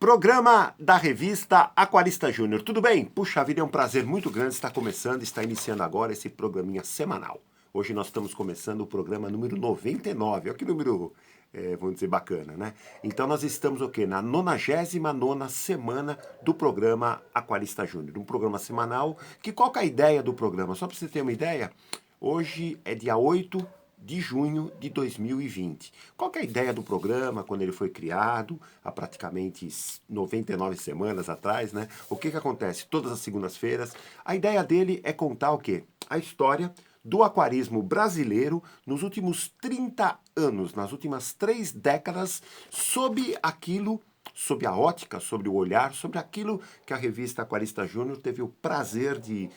Programa da revista Aquarista Júnior. Tudo bem? Puxa vida, é um prazer muito grande estar começando, está iniciando agora esse programinha semanal. Hoje nós estamos começando o programa número 99. Olha que número, vamos dizer, bacana, né? Então nós estamos o quê? Na 99ª semana do programa Aquarista Júnior. Um programa semanal que qual que é a ideia do programa? Só para você ter uma ideia, hoje é dia 8 de junho de 2020. Qual que é a ideia do programa quando ele foi criado, há praticamente 99 semanas atrás, né? O que acontece? Todas as segundas-feiras, a ideia dele é contar o quê? A história do aquarismo brasileiro nos últimos 30 anos, nas últimas 3 décadas, sob a ótica, sobre o olhar, sobre aquilo que a revista Aquarista Júnior teve o prazer de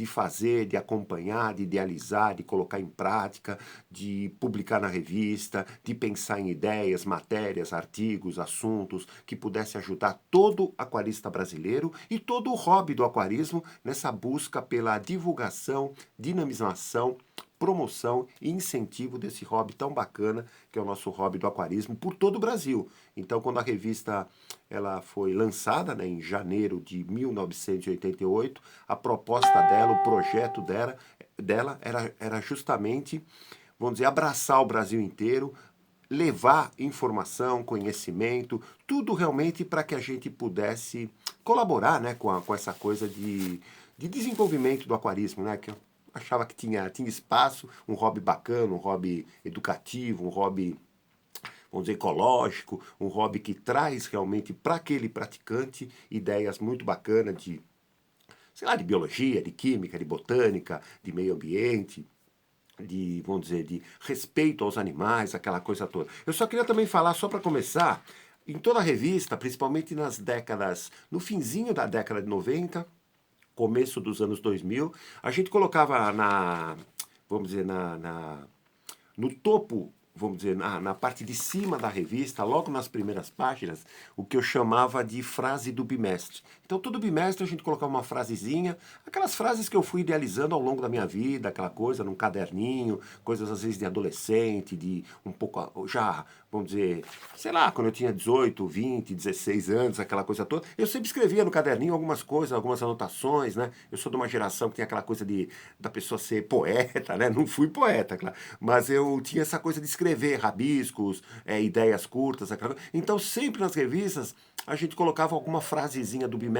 fazer, de acompanhar, de idealizar, de colocar em prática, de publicar na revista, de pensar em ideias, matérias, artigos, assuntos que pudesse ajudar todo aquarista brasileiro e todo o hobby do aquarismo nessa busca pela divulgação, dinamização, promoção e incentivo desse hobby tão bacana que é o nosso hobby do aquarismo por todo o Brasil. Então, quando a revista ela foi lançada, né, em janeiro de 1988, a proposta dela, o projeto dela era justamente, vamos dizer, abraçar o Brasil inteiro, levar informação, conhecimento, tudo realmente para que a gente pudesse colaborar, né, com essa coisa de desenvolvimento do aquarismo, né, que eu achava que tinha espaço, um hobby bacana, um hobby educativo, um hobby, vamos dizer, ecológico, um hobby que traz realmente para aquele praticante ideias muito bacanas de, sei lá, de biologia, de química, de botânica, de meio ambiente, de, vamos dizer, de respeito aos animais, aquela coisa toda. Eu só queria também falar, só para começar, em toda a revista, principalmente nas décadas, no finzinho da década de 90, começo dos anos 2000, a gente colocava vamos dizer, no topo, vamos dizer, na parte de cima da revista, logo nas primeiras páginas, o que eu chamava de frase do bimestre. Então, todo bimestre a gente colocava uma frasezinha, aquelas frases que eu fui idealizando ao longo da minha vida, aquela coisa num caderninho, coisas às vezes de adolescente, de um pouco já, vamos dizer, sei lá, quando eu tinha 18, 20, 16 anos, aquela coisa toda, eu sempre escrevia no caderninho algumas coisas, algumas anotações, né? Eu sou de uma geração que tem aquela coisa da pessoa ser poeta, né? Não fui poeta, claro, mas eu tinha essa coisa de escrever rabiscos, ideias curtas, aquela coisa. Então, sempre nas revistas, a gente colocava alguma frasezinha do bimestre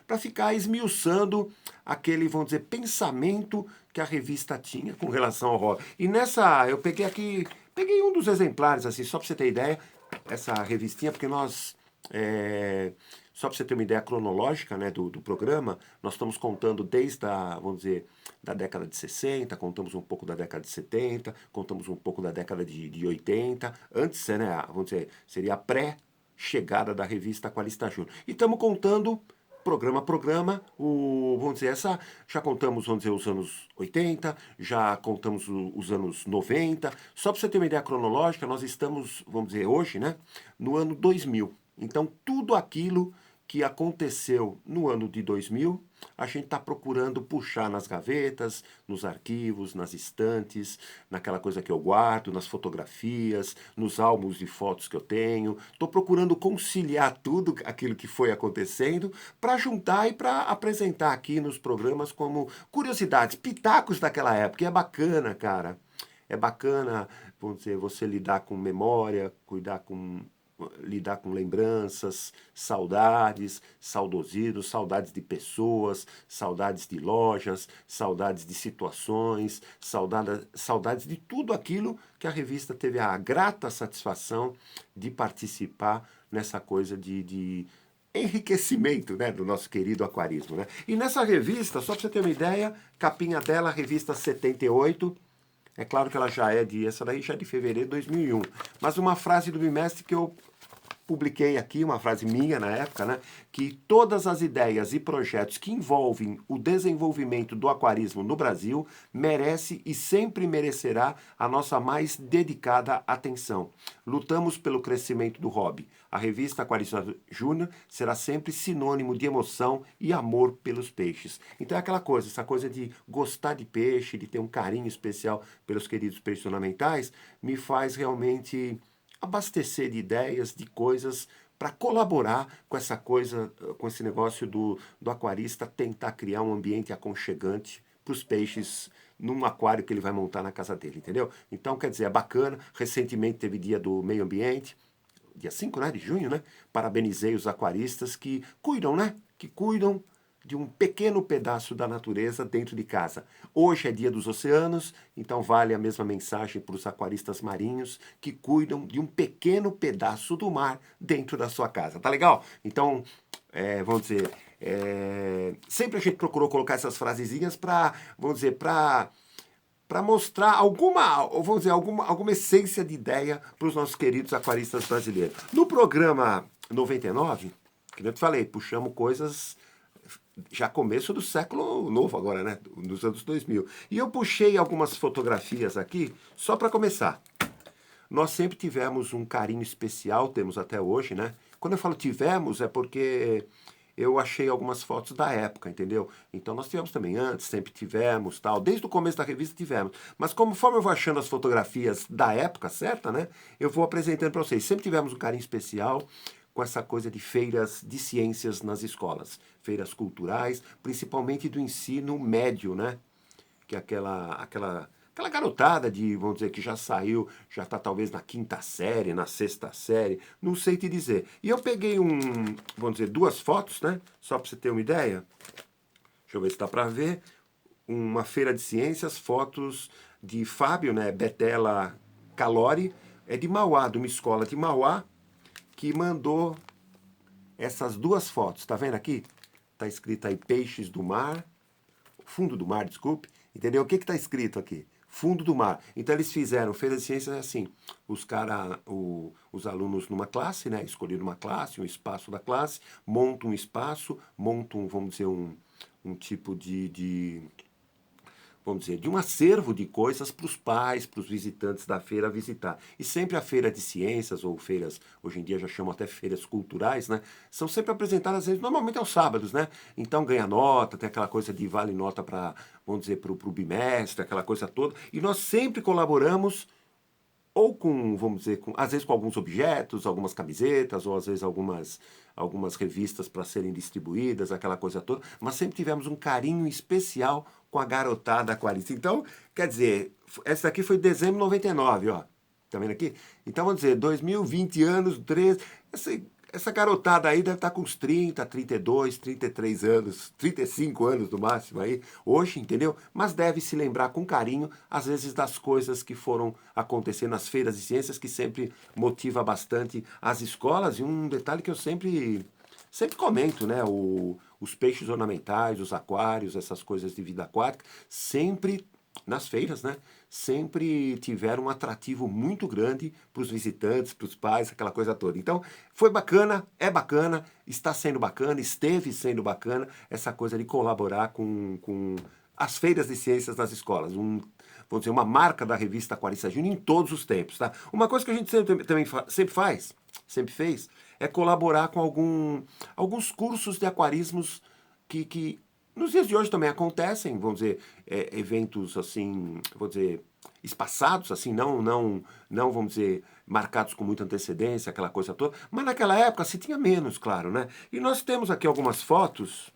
para ficar esmiuçando aquele, vamos dizer, pensamento que a revista tinha com relação ao hobby. E nessa, eu peguei um dos exemplares, assim, só para você ter ideia, essa revistinha, porque nós, só para você ter uma ideia cronológica, né, do programa, nós estamos contando desde vamos dizer, da década de 60, contamos um pouco da década de 70, contamos um pouco da década de 80, antes, né, vamos dizer, seria a pré-chegada da revista Aquarista Júnior. E estamos contando programa a programa, vamos dizer, já contamos, vamos dizer, os anos 80, já contamos os anos 90. Só para você ter uma ideia cronológica, nós estamos, vamos dizer, hoje, né, no ano 2000. Então, tudo aquilo que aconteceu no ano de 2000, a gente está procurando puxar nas gavetas, nos arquivos, nas estantes, naquela coisa que eu guardo, nas fotografias, nos álbuns de fotos que eu tenho. Estou procurando conciliar tudo aquilo que foi acontecendo para juntar e para apresentar aqui nos programas como curiosidades, pitacos daquela época. E é bacana, cara. É bacana, vamos dizer, você lidar com memória, lidar com lembranças, saudades, saudosismos, saudades de pessoas, saudades de lojas, saudades de situações, saudades de tudo aquilo que a revista teve a grata satisfação de participar nessa coisa de enriquecimento, né, do nosso querido aquarismo, né? E nessa revista, só para você ter uma ideia, capinha dela, revista 78. É claro que essa daí já é de fevereiro de 2001. Mas uma frase do bimestre que eu publiquei aqui, uma frase minha na época, né? Que todas as ideias e projetos que envolvem o desenvolvimento do aquarismo no Brasil merece e sempre merecerá a nossa mais dedicada atenção. Lutamos pelo crescimento do hobby. A revista Aquarista Júnior será sempre sinônimo de emoção e amor pelos peixes. Então é aquela coisa, essa coisa de gostar de peixe, de ter um carinho especial pelos queridos peixes ornamentais, me faz realmente abastecer de ideias, de coisas para colaborar com essa coisa, com esse negócio do aquarista tentar criar um ambiente aconchegante para os peixes num aquário que ele vai montar na casa dele, entendeu? Então, quer dizer, é bacana. Recentemente teve Dia do Meio Ambiente, dia 5, né, de junho, né? Parabenizei os aquaristas que cuidam, né? Que cuidam de um pequeno pedaço da natureza dentro de casa. Hoje é Dia dos Oceanos, então vale a mesma mensagem para os aquaristas marinhos que cuidam de um pequeno pedaço do mar dentro da sua casa. Tá legal? Então, vamos dizer, sempre a gente procurou colocar essas frasezinhas para, vamos dizer, para mostrar vamos dizer, alguma essência de ideia para os nossos queridos aquaristas brasileiros. No programa 99, que eu te falei, puxamos coisas já começo do século novo agora, né? Dos anos 2000. E eu puxei algumas fotografias aqui, só para começar. Nós sempre tivemos um carinho especial, temos até hoje, né? Quando eu falo tivemos, é porque eu achei algumas fotos da época, entendeu? Então nós tivemos também antes, sempre tivemos, tal. Desde o começo da revista tivemos. Mas conforme eu vou achando as fotografias da época certa, né? Eu vou apresentando para vocês. Sempre tivemos um carinho especial com essa coisa de feiras de ciências nas escolas. Feiras culturais, principalmente do ensino médio, né? Que é aquela garotada de, vamos dizer, que já saiu, já está talvez na quinta série, na sexta série, não sei te dizer. E eu peguei vamos dizer, duas fotos, né? Só para você ter uma ideia. Deixa eu ver se dá para ver. Uma feira de ciências, fotos de Fábio, né? Betela Calori, é de Mauá, de uma escola de Mauá, que mandou essas duas fotos. Tá vendo aqui? Tá escrito aí Peixes do Mar, fundo do mar, desculpe. Entendeu? O que está escrito aqui? Fundo do mar. Então eles fizeram feira de ciências assim. Os alunos numa classe, né? Escolheram uma classe, um espaço da classe, montam um espaço, montam, vamos dizer, um tipo vamos dizer, de um acervo de coisas para os pais, para os visitantes da feira visitar. E sempre a feira de ciências, ou feiras, hoje em dia já chamam até feiras culturais, né? São sempre apresentadas, normalmente aos sábados, né? Então ganha nota, tem aquela coisa de vale nota para, vamos dizer, para o bimestre, aquela coisa toda. E nós sempre colaboramos ou com, vamos dizer, às vezes com alguns objetos, algumas camisetas, ou às vezes algumas revistas para serem distribuídas, aquela coisa toda, mas sempre tivemos um carinho especial com a garotada aquarista. Então, quer dizer, essa aqui foi dezembro de 99, ó. Tá vendo aqui? Então, vamos dizer, 2020 anos, 13, essa garotada aí deve estar com uns 30, 32, 33 anos, 35 anos no máximo aí, hoje, entendeu? Mas deve se lembrar com carinho, às vezes, das coisas que foram acontecendo nas feiras de ciências, que sempre motiva bastante as escolas. E um detalhe que eu sempre comento, né? Os peixes ornamentais, os aquários, essas coisas de vida aquática, sempre nas feiras, né? Sempre tiveram um atrativo muito grande para os visitantes, para os pais, aquela coisa toda. Então, foi bacana, é bacana, está sendo bacana, esteve sendo bacana essa coisa de colaborar com as feiras de ciências nas escolas. Vamos dizer, uma marca da revista Aquarista Júnior em todos os tempos, tá? Uma coisa que a gente sempre fez, é colaborar com alguns cursos de aquarismos que nos dias de hoje também acontecem, vamos dizer, eventos assim, vamos dizer, espaçados, assim, não, vamos dizer, marcados com muita antecedência, aquela coisa toda, mas naquela época se tinha menos, claro, né? E nós temos aqui algumas fotos,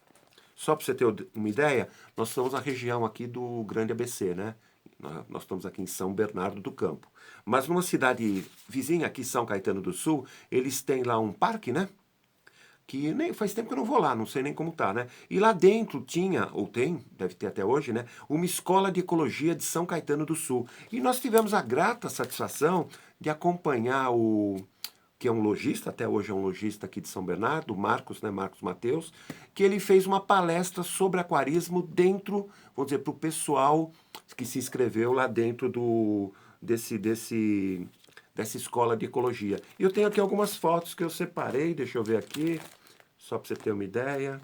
só para você ter uma ideia, nós somos a região aqui do Grande ABC, né? Nós estamos aqui em São Bernardo do Campo. Mas numa cidade vizinha aqui, São Caetano do Sul, eles têm lá um parque, né? Que nem faz tempo que eu não vou lá, não sei nem como tá, né? E lá dentro tinha, ou tem, deve ter até hoje, né? Uma escola de ecologia de São Caetano do Sul. E nós tivemos a grata satisfação de acompanhar que é um lojista, até hoje é um lojista aqui de São Bernardo, Marcos, né? Marcos Mateus, que ele fez uma palestra sobre aquarismo dentro, vou dizer, para o pessoal que se inscreveu lá dentro dessa escola de ecologia. E eu tenho aqui algumas fotos que eu separei, deixa eu ver aqui, só para você ter uma ideia.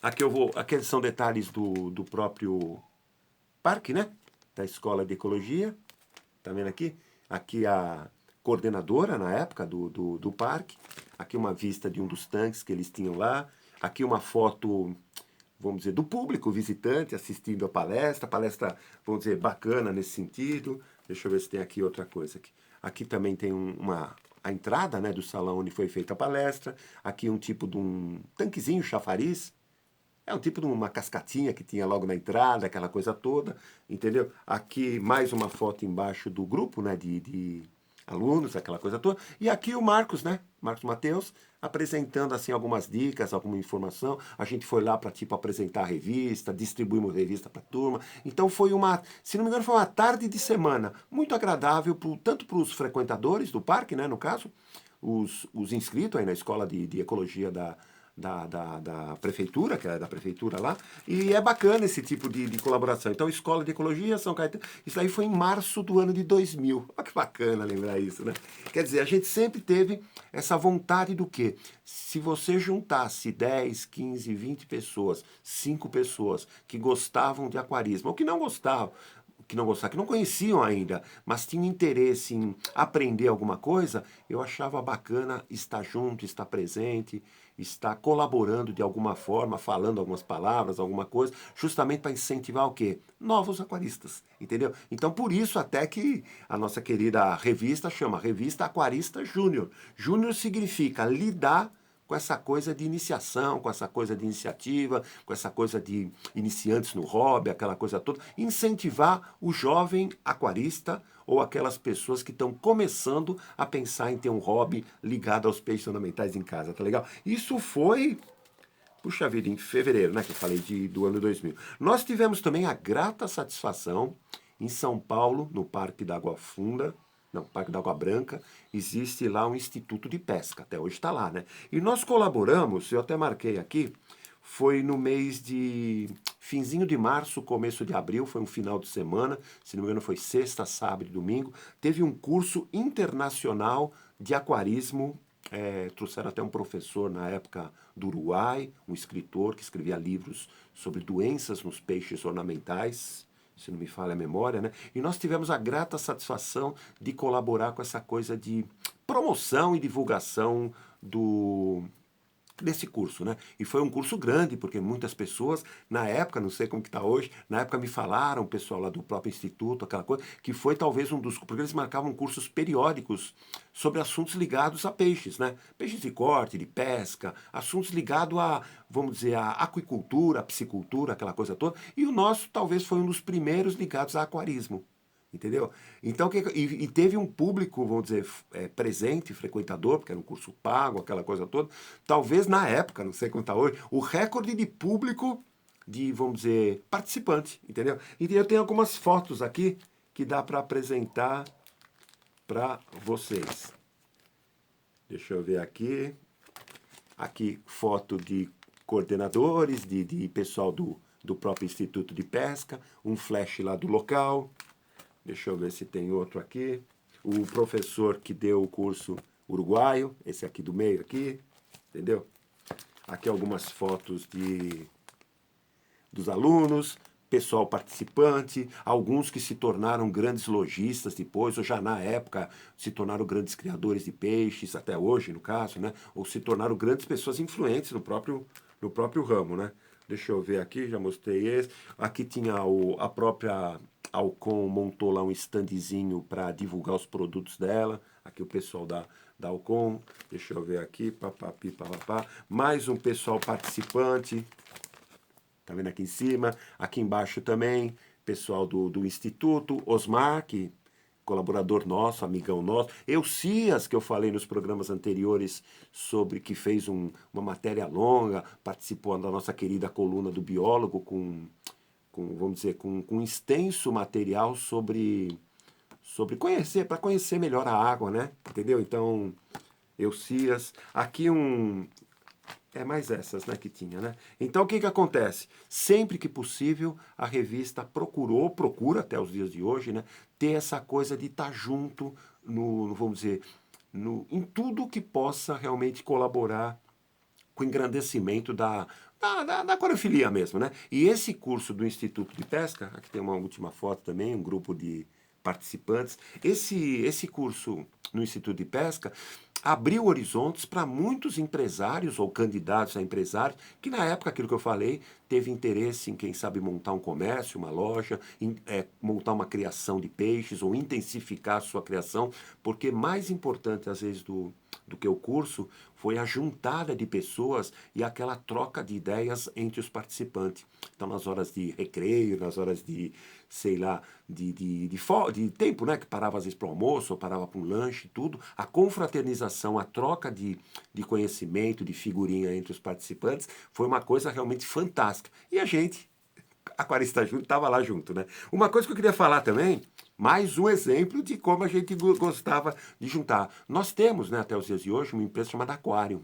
Aqui são detalhes do próprio parque, né? Da escola de ecologia. Tá vendo aqui? Aqui a coordenadora na época do parque. Aqui uma vista de um dos tanques que eles tinham lá. Aqui uma foto, vamos dizer, do público visitante assistindo a palestra, vamos dizer, bacana nesse sentido. Deixa eu ver se tem aqui outra coisa. Aqui também tem a entrada, né, do salão onde foi feita a palestra. Aqui um tipo de um tanquezinho chafariz. É um tipo de uma cascatinha que tinha logo na entrada, aquela coisa toda, entendeu? Aqui mais uma foto embaixo do grupo, né, de alunos, aquela coisa toda. E aqui o Marcos, né, Marcos Mateus, apresentando assim algumas dicas, alguma informação. A gente foi lá para tipo apresentar a revista, distribuímos a revista para a turma. Então foi uma, se não me engano, foi uma tarde de semana muito agradável tanto para os frequentadores do parque, né, no caso, os inscritos aí na escola de ecologia da prefeitura, que é da prefeitura lá, e é bacana esse tipo de colaboração. Então, Escola de Ecologia, São Caetano, isso aí foi em março do ano de 2000. Olha que bacana lembrar isso, né? Quer dizer, a gente sempre teve essa vontade do quê? Se você juntasse 10, 15, 20 pessoas, 5 pessoas que gostavam de aquarismo, ou que não conheciam ainda, mas tinham interesse em aprender alguma coisa, eu achava bacana estar junto, estar presente, estar colaborando de alguma forma, falando algumas palavras, alguma coisa, justamente para incentivar o quê? Novos aquaristas, entendeu? Então, por isso até que a nossa querida revista chama Revista Aquarista Júnior. Júnior significa lidar com essa coisa de iniciação, com essa coisa de iniciativa, com essa coisa de iniciantes no hobby, aquela coisa toda, incentivar o jovem aquarista ou aquelas pessoas que estão começando a pensar em ter um hobby ligado aos peixes ornamentais em casa, tá legal? Isso foi, puxa vida, em fevereiro, né, que eu falei do ano 2000. Nós tivemos também a grata satisfação em São Paulo, no Parque da Água Funda, não, Parque da Água Branca, existe lá um instituto de pesca, até hoje está lá, né? E nós colaboramos, eu até marquei aqui, foi no mês de finzinho de março, começo de abril, foi um final de semana, se não me engano foi sexta, sábado e domingo, teve um curso internacional de aquarismo, trouxeram até um professor na época do Uruguai, um escritor que escrevia livros sobre doenças nos peixes ornamentais, se não me falha a memória, né? E nós tivemos a grata satisfação de colaborar com essa coisa de promoção e divulgação desse curso, né? E foi um curso grande, porque muitas pessoas, na época, não sei como que está hoje, na época me falaram, o pessoal lá do próprio instituto, aquela coisa, que foi talvez um dos, porque eles marcavam cursos periódicos sobre assuntos ligados a peixes, né? Peixes de corte, de pesca, assuntos ligados a, vamos dizer, a aquicultura, a piscicultura, aquela coisa toda, e o nosso talvez foi um dos primeiros ligados a aquarismo. Entendeu? Então, e teve um público, vamos dizer, presente, frequentador, porque era um curso pago, aquela coisa toda. Talvez na época, não sei quanto está hoje, o recorde de público de, vamos dizer, participante, entendeu? E eu tenho algumas fotos aqui que dá para apresentar para vocês. Deixa eu ver aqui. Aqui, foto de coordenadores, de pessoal do próprio Instituto de Pesca, um flash lá do local. Deixa eu ver se tem outro aqui. O professor que deu o curso uruguaio, esse aqui do meio aqui, entendeu? Aqui algumas fotos dos alunos, pessoal participante, alguns que se tornaram grandes lojistas depois, ou já na época se tornaram grandes criadores de peixes, até hoje no caso, né? Ou se tornaram grandes pessoas influentes no próprio ramo, né? Deixa eu ver aqui, já mostrei esse. Aqui tinha a própria Alcon montou lá um standzinho para divulgar os produtos dela. Aqui o pessoal da Alcon. Deixa eu ver aqui. Papapi, papapá. Mais um pessoal participante. Tá vendo aqui em cima? Aqui embaixo também, pessoal do Instituto. Osmar, que colaborador nosso, amigão nosso. Eucias, que eu falei nos programas anteriores sobre que fez uma matéria longa, participou da nossa querida coluna do biólogo vamos dizer, com um extenso material sobre para conhecer melhor a água, né? Entendeu? Então, Eucias. Aqui mais essas, né, que tinha, né? Então, o que acontece? Sempre que possível, a revista procura até os dias de hoje, né, ter essa coisa de estar junto vamos dizer, em tudo que possa realmente colaborar com o engrandecimento da aquariofilia mesmo, né? E esse curso do Instituto de Pesca, aqui tem uma última foto também, um grupo de participantes. Esse curso no Instituto de Pesca, abriu horizontes para muitos empresários ou candidatos a empresários que na época, aquilo que eu falei, teve interesse em, quem sabe, montar um comércio, uma loja, montar uma criação de peixes ou intensificar a sua criação, porque mais importante às vezes do que o curso foi a juntada de pessoas e aquela troca de ideias entre os participantes. Então, nas horas de recreio, nas horas de, sei lá, de tempo, né, que parava às vezes para o almoço, ou parava para um lanche, tudo, a confraternização, a troca de conhecimento, de figurinha entre os participantes, foi uma coisa realmente fantástica. E a gente, Aquarista Júnior, estava lá junto, né? Uma coisa que eu queria falar também, mais um exemplo de como a gente gostava de juntar. Nós temos, né, até os dias de hoje, uma empresa chamada Aquarium.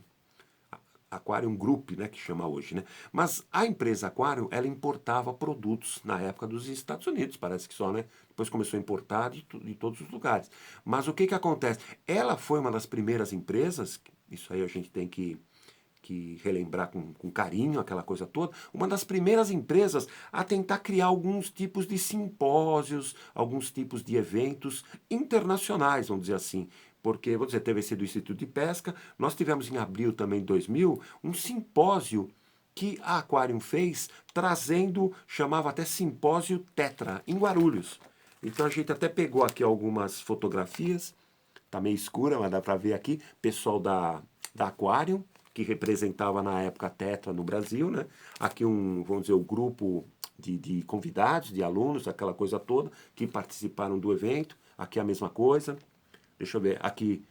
Aquarium Group, né, que chama hoje, né? Mas a empresa Aquarium, ela importava produtos na época dos Estados Unidos, parece que só, né? Depois começou a importar de todos os lugares. Mas o que acontece? Ela foi uma das primeiras empresas, isso aí a gente tem que relembrar com carinho, aquela coisa toda, uma das primeiras empresas a tentar criar alguns tipos de simpósios, alguns tipos de eventos internacionais, vamos dizer assim. Porque, vou dizer, teve esse do Instituto de Pesca, nós tivemos em abril também de 2000 um simpósio que a Aquarium fez, trazendo, chamava até Simpósio Tetra, em Guarulhos. Então a gente até pegou aqui algumas fotografias, tá meio escura, mas dá para ver aqui, pessoal da Aquarium, que representava na época a Tetra no Brasil, né? Aqui vamos dizer, o grupo de convidados, de alunos, aquela coisa toda, que participaram do evento. Aqui a mesma coisa. Deixa eu ver, aqui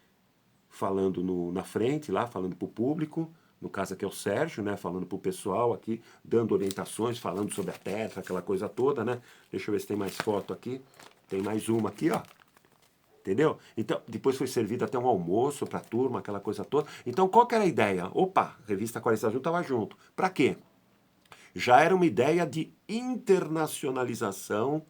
falando na frente, lá, falando para o público. No caso aqui é o Sérgio, né? Falando para o pessoal aqui, dando orientações, falando sobre a Tetra, aquela coisa toda, né? Deixa eu ver se tem mais foto aqui. Tem mais uma aqui, ó. Entendeu? Então, depois foi servido até um almoço para a turma, aquela coisa toda. Então, qual que era a ideia? Opa, a revista Aquarista Júnior estava junto. Para quê? Já era uma ideia de internacionalização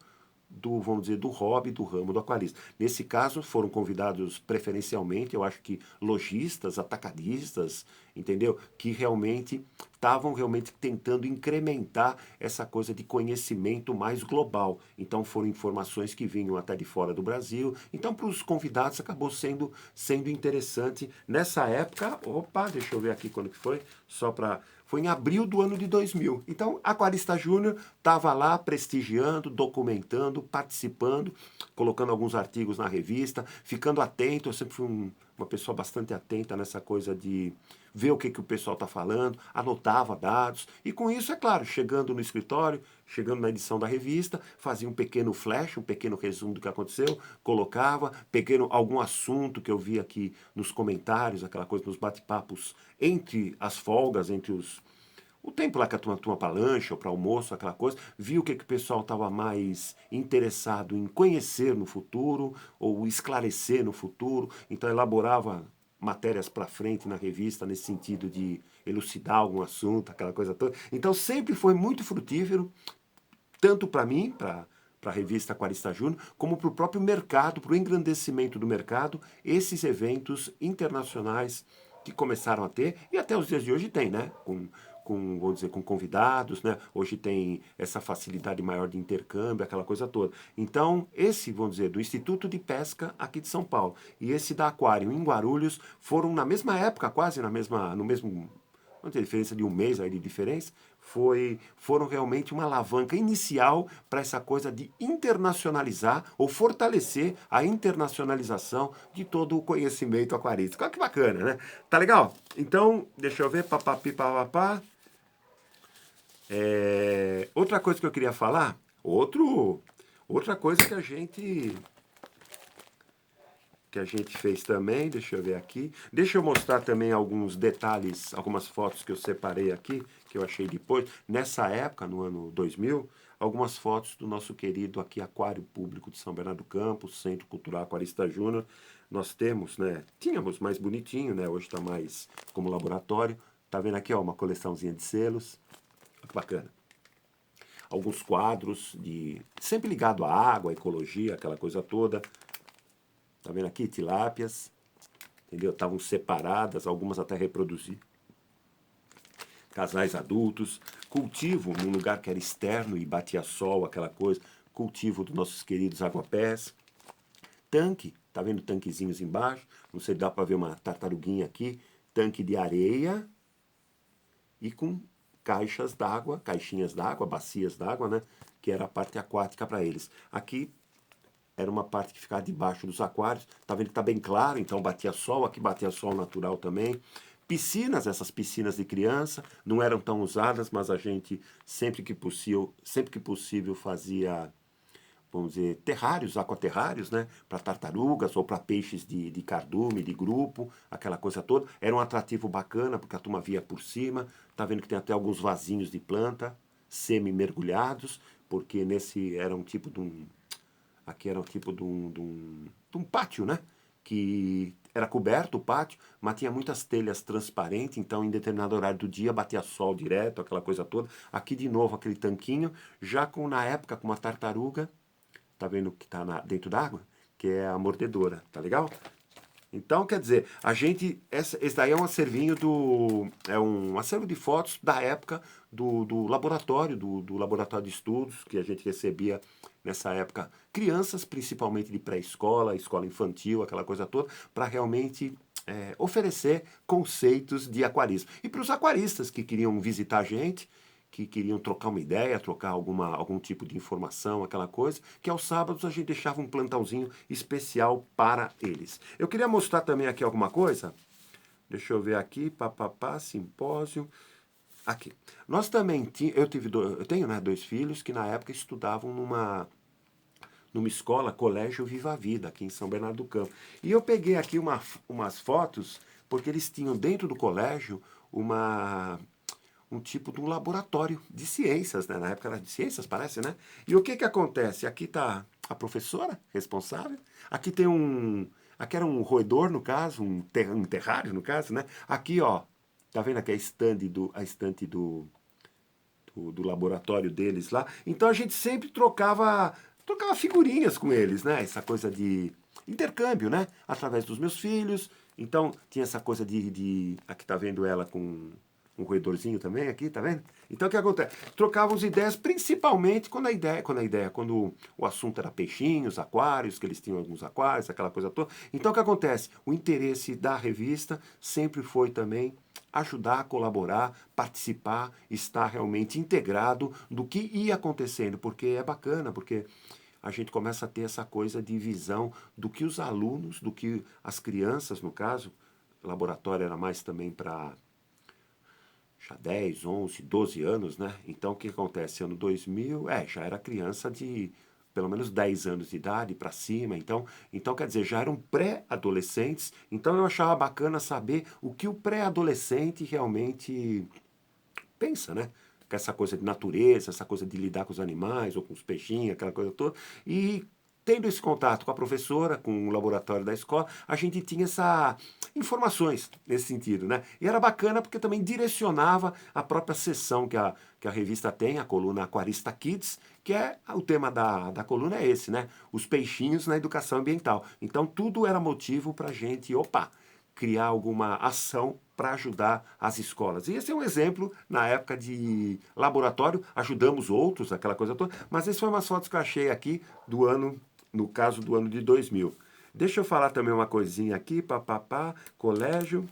do, vamos dizer, do hobby, do ramo do aquarista. Nesse caso, foram convidados preferencialmente, eu acho que lojistas, atacadistas, entendeu? Que realmente estavam realmente tentando incrementar essa coisa de conhecimento mais global. Então foram informações que vinham até de fora do Brasil. Então para os convidados acabou sendo interessante. Nessa época, opa, deixa eu ver aqui quando que foi, só para... Foi em abril do ano de 2000. Então, Aquarista Júnior estava lá prestigiando, documentando, participando, colocando alguns artigos na revista, ficando atento. Eu sempre fui uma pessoa bastante atenta nessa coisa de ver o que o pessoal está falando, anotava dados. E com isso, é claro, chegando no escritório, chegando na edição da revista, fazia um pequeno flash, um pequeno resumo do que aconteceu, colocava, pequeno algum assunto que eu via aqui nos comentários, aquela coisa, nos bate-papos entre as folgas, entre o tempo lá que a turma para lanche ou para almoço, aquela coisa, viu o que o pessoal estava mais interessado em conhecer no futuro ou esclarecer no futuro, então elaborava matérias para frente na revista nesse sentido de elucidar algum assunto, aquela coisa toda. Então sempre foi muito frutífero, tanto para mim, para a revista Aquarista Júnior, como para o próprio mercado, para o engrandecimento do mercado, esses eventos internacionais que começaram a ter, e até os dias de hoje tem, né? Vamos dizer, com convidados, né? Hoje tem essa facilidade maior de intercâmbio, aquela coisa toda. Então, esse, vamos dizer, do Instituto de Pesca aqui de São Paulo e esse da Aquário em Guarulhos foram na mesma época, quase no mesmo, não tem diferença de um mês aí de diferença, foram realmente uma alavanca inicial para essa coisa de internacionalizar ou fortalecer a internacionalização de todo o conhecimento aquarístico. Olha que bacana, né? Tá legal? Então, deixa eu ver, papapi, papapá. Outra coisa que eu queria falar, outra coisa que a gente fez também, deixa eu ver aqui. Deixa eu mostrar também alguns detalhes, algumas fotos que eu separei aqui, que eu achei depois. Nessa época, no ano 2000, algumas fotos do nosso querido aqui Aquário Público de São Bernardo do Campo, Centro Cultural Aquarista Júnior. Nós temos, né, tínhamos mais bonitinho, né, hoje está mais como laboratório. Tá vendo aqui, ó, uma coleçãozinha de selos. Olha que bacana. Alguns quadros sempre ligado à água, à ecologia, aquela coisa toda. Tá vendo aqui? Tilápias, entendeu? Estavam separadas, algumas até reproduzir. Casais adultos, cultivo num lugar que era externo e batia sol, aquela coisa. Cultivo dos nossos queridos aguapés. Tanque Tá vendo tanquezinhos embaixo? Não sei, dá para ver uma tartaruguinha aqui. Tanque de areia e com caixas d'água, caixinhas d'água, bacias d'água, né? Que era a parte aquática para eles. Aqui era uma parte que ficava debaixo dos aquários. Tá vendo que tá bem claro, então batia sol, aqui batia sol natural também. Piscinas, essas piscinas de criança, não eram tão usadas, mas a gente sempre que possível fazia, vamos dizer, terrários, aquaterrários, né? Para tartarugas ou para peixes de cardume, de grupo, aquela coisa toda. Era um atrativo bacana, porque a turma via por cima. Tá vendo que tem até alguns vasinhos de planta, semi-mergulhados, porque nesse era um tipo de um. Aqui era um tipo de um pátio, né? Que era coberto o pátio, mas tinha muitas telhas transparentes, então em determinado horário do dia batia sol direto, aquela coisa toda. Aqui de novo aquele tanquinho, já com na época com uma tartaruga, tá vendo que tá dentro d'água? Que é a mordedora, tá legal? Então, quer dizer, a gente. Esse daí é um acervinho do. É um acervo de fotos da época do laboratório, do laboratório de estudos, que a gente recebia nessa época crianças, principalmente de pré-escola, escola infantil, aquela coisa toda, para realmente oferecer conceitos de aquarismo. E para os aquaristas que queriam visitar a gente, que queriam trocar uma ideia, trocar algum tipo de informação, aquela coisa, que aos sábados a gente deixava um plantãozinho especial para eles. Eu queria mostrar também aqui alguma coisa. Deixa eu ver aqui, papapá, simpósio. Aqui. Nós também eu tenho, né, 2 filhos que na época estudavam numa escola, Colégio Viva a Vida, aqui em São Bernardo do Campo. E eu peguei aqui umas fotos, porque eles tinham dentro do colégio um tipo de um laboratório de ciências, né? Na época era de ciências, parece, né? E o que que acontece? Aqui está a professora responsável, aqui tem aqui era um roedor, no caso, um terrário, no caso, né? Aqui, ó, tá vendo aqui a estante do laboratório deles lá. Então a gente sempre trocava figurinhas com eles, né? Essa coisa de intercâmbio, né? Através dos meus filhos. Então tinha essa coisa aqui tá vendo ela com um roedorzinho também aqui, tá vendo? Então o que acontece? Trocávamos ideias, principalmente quando o assunto era peixinhos, aquários, que eles tinham alguns aquários, aquela coisa toda. Então o que acontece? O interesse da revista sempre foi também ajudar, colaborar, participar, estar realmente integrado do que ia acontecendo, porque é bacana, porque a gente começa a ter essa coisa de visão do que os alunos, do que as crianças, no caso, o laboratório era mais também para já 10, 11, 12 anos, né? Então o que acontece? Ano 2000, já era criança de pelo menos 10 anos de idade para cima, então quer dizer, já eram pré-adolescentes, então eu achava bacana saber o que o pré-adolescente realmente pensa, né? Com essa coisa de natureza, essa coisa de lidar com os animais ou com os peixinhos, aquela coisa toda. E tendo esse contato com a professora, com o laboratório da escola, a gente tinha essas informações nesse sentido, né? E era bacana porque também direcionava a própria sessão que a revista tem, a coluna Aquarista Kids, que é o tema da coluna é esse, né? Os peixinhos na educação ambiental. Então tudo era motivo para a gente, criar alguma ação para ajudar as escolas. E esse é um exemplo, na época de laboratório, ajudamos outros, aquela coisa toda, mas esse foi umas fotos que eu achei aqui do ano, no caso do ano de 2000. Deixa eu falar também uma coisinha aqui, papapá, colégio.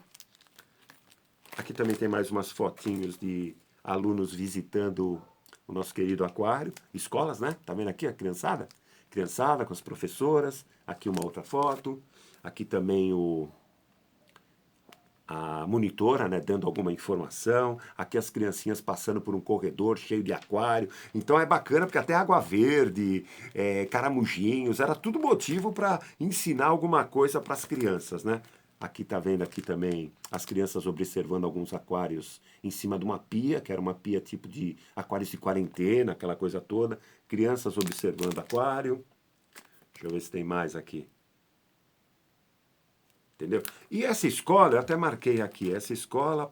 Aqui também tem mais umas fotinhos de alunos visitando o nosso querido aquário, escolas, né? Tá vendo aqui a criançada? Criançada com as professoras. Aqui uma outra foto. Aqui também a monitora, né, dando alguma informação, aqui as criancinhas passando por um corredor cheio de aquário. Então é bacana porque até água verde, caramujinhos, era tudo motivo para ensinar alguma coisa para as crianças, né? Aqui tá vendo aqui também as crianças observando alguns aquários em cima de uma pia, que era uma pia tipo de aquários de quarentena, aquela coisa toda. Crianças observando aquário. Deixa eu ver se tem mais aqui. Entendeu? E essa escola, eu até marquei aqui, essa escola,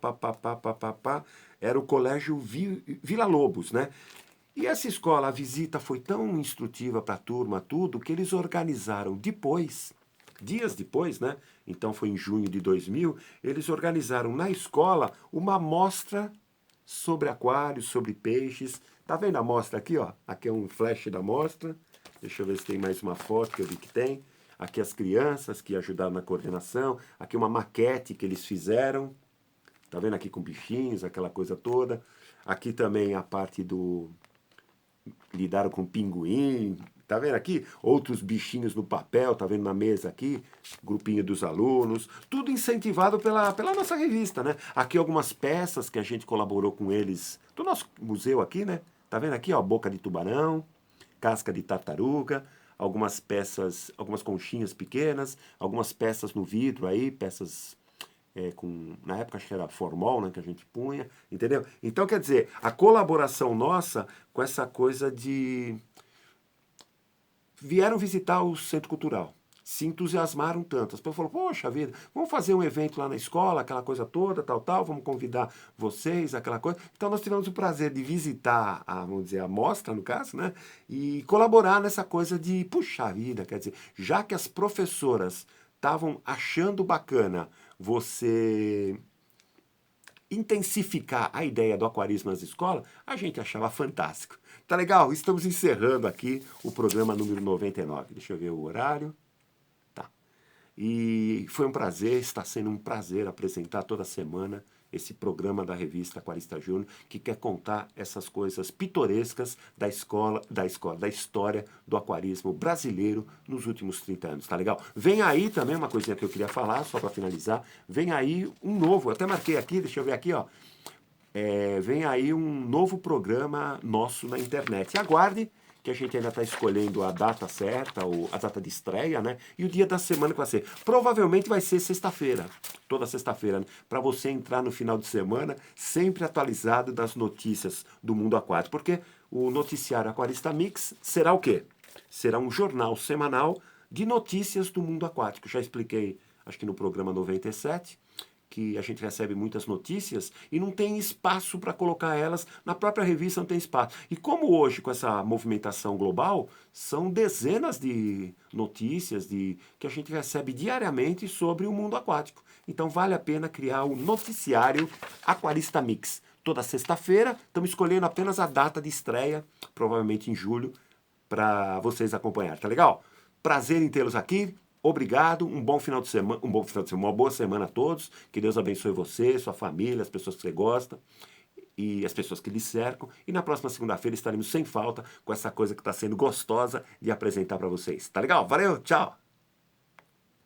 era o Colégio Vila Lobos, né? E essa escola, a visita foi tão instrutiva para a turma, tudo, que eles organizaram depois, dias depois, né? Então foi em junho de 2000, eles organizaram na escola uma mostra sobre aquários, sobre peixes. Tá vendo a mostra aqui, ó? Aqui é um flash da mostra. Deixa eu ver se tem mais uma foto que eu vi que tem. Aqui as crianças que ajudaram na coordenação. Aqui uma maquete que eles fizeram. Tá vendo aqui com bichinhos, aquela coisa toda. Aqui também a parte do... Lidaram com pinguim. Tá vendo aqui? Outros bichinhos no papel, tá vendo na mesa aqui? Grupinho dos alunos. Tudo incentivado pela nossa revista, né? Aqui algumas peças que a gente colaborou com eles do nosso museu aqui, né? Tá vendo aqui, ó? Boca de tubarão, casca de tartaruga, algumas peças, algumas conchinhas pequenas, algumas peças no vidro aí, peças na época acho que era formol, né, que a gente punha, entendeu? Então, quer dizer, a colaboração nossa com essa coisa de... Vieram visitar o Centro Cultural, se entusiasmaram tanto. As pessoas falaram, poxa vida, vamos fazer um evento lá na escola, aquela coisa toda, tal, vamos convidar vocês, aquela coisa. Então nós tivemos o prazer de visitar, vamos dizer, a mostra, no caso, né? E colaborar nessa coisa de, puxa vida, quer dizer, já que as professoras estavam achando bacana você intensificar a ideia do aquarismo nas escolas, a gente achava fantástico. Tá legal? Estamos encerrando aqui o programa número 99. Deixa eu ver o horário. Tá. E foi um prazer, está sendo um prazer apresentar toda semana esse programa da revista Aquarista Júnior, que quer contar essas coisas pitorescas da história do aquarismo brasileiro nos últimos 30 anos, tá legal? Vem aí também uma coisinha que eu queria falar, só para finalizar, vem aí um novo, eu até marquei aqui, deixa eu ver aqui, ó, vem aí um novo programa nosso na internet. E aguarde, que a gente ainda está escolhendo a data certa, ou a data de estreia, né? E o dia da semana que vai ser. Provavelmente vai ser sexta-feira, toda sexta-feira, né? Para você entrar no final de semana sempre atualizado das notícias do mundo aquático. Porque o noticiário Aquarista Mix será o quê? Será um jornal semanal de notícias do mundo aquático. Já expliquei, acho que no programa 97, que a gente recebe muitas notícias e não tem espaço para colocar elas, na própria revista não tem espaço. E como hoje, com essa movimentação global, são dezenas de notícias que a gente recebe diariamente sobre o mundo aquático. Então vale a pena criar o noticiário Aquarista Mix. Toda sexta-feira, estamos escolhendo apenas a data de estreia, provavelmente em julho, para vocês acompanhar, tá legal? Prazer em tê-los aqui. Obrigado, um bom final de semana, uma boa semana a todos. Que Deus abençoe você, sua família, as pessoas que você gosta e as pessoas que lhe cercam. E na próxima segunda-feira estaremos sem falta com essa coisa que está sendo gostosa de apresentar para vocês. Tá legal? Valeu, tchau!